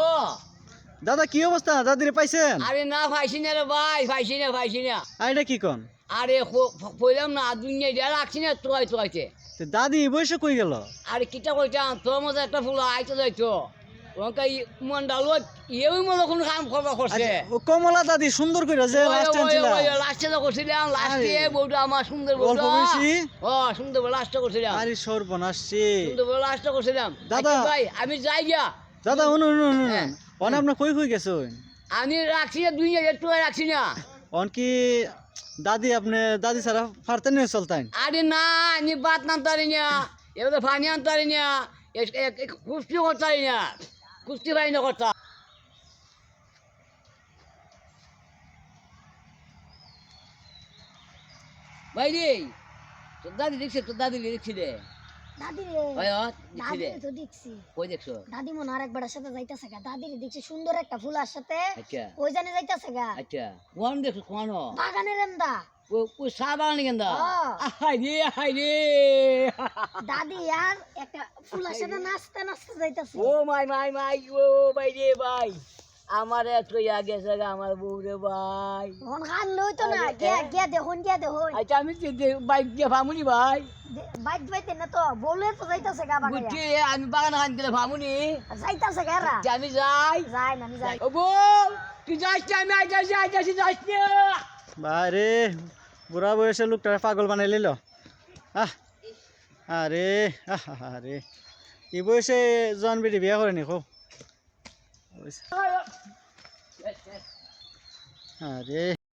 ও দাদা কি অবস্থা, দাদিরে পাইছেন? আরে না পাইছি না রে ভাই, পাইছি না। এটা কি কোন? আরে কইলাম না দুনিয়া যা রাখছি না তোয়াইতে। দাদি বয়সে কই গেল? আরে কিটা কইতাম তোর মতো একটা ফুল আইতে যাইতো ওকে মন্ডালত ইয়েও মনে কোনো কাম করবা করছে। ও কমলা দাদি সুন্দর করে যে লাস্ট টাইম লাস্টে তো করছিলাম, লাস্টে বউটা আমার সুন্দর অল্প বউটা। বয়সী? ও সুন্দর বউ লাস্টে করছিলাম। আরে সর্বনাশ রে। সুন্দর বউ লাস্টে করছিলাম। দাদা। আচ্ছা ভাই আমি যাই গিয়া। দাদা শুনুন হ্যাঁ। অন আপনি কই গেছেন? আমি রাখছি না দুনিয়া একটু রাখছি না। অন কি দাদি আপনি দাদি ছাড়া পারতেন না চলতেন? আরে না আমি বাত নামতারি না, এবার পানি আনতারি না, কুস্তি করতারি না, কুস্তি ভাই না করতা। ভাই রে তোর দাদি দেখছি রে। দাদি ভাই রে, দেখছি রে। দাদি তো দেখছি। কই দেখছো? দাদি মনে আর একবার সাথে যাইতাছে গা। দাদি দেখছি সুন্দর একটা ফুলার সাথে আচ্ছা ওই জানে যাইতাছে গা। আচ্ছা কোন দেখছো কোন? বাগানের এন্দা। ওই চা বাগান কেন্দা? হাই রে দাদি আর একটা ফুলার সাথে নাচতে নাচতে যাইতাছে। ও মাই ও ভাই রে ভাই আমার এত গেছে গা আমার বউ রে ভাই। মন খান লই তো না, গিয়া দেখুন। আচ্ছা আমি বাইক দিয়ে ভামুনি ভাই। বাইক বাইতে না তো বলে তো যাইতাছে গা বাগানে। বুঝছি আমি বাগান খান দিলে ভামুনি। যাইতাছে গা রা। আচ্ছা, আমি যাই। যাই না আমি যাই। ও বউ তুই যাস না, আমি আইতাছি যাস না। বারে বুড়া বয়সে লোকটা পাগল বানাই লইল। আরে আরে এই বয়সে জন বেটি বিয়া করেনি খুব। আরে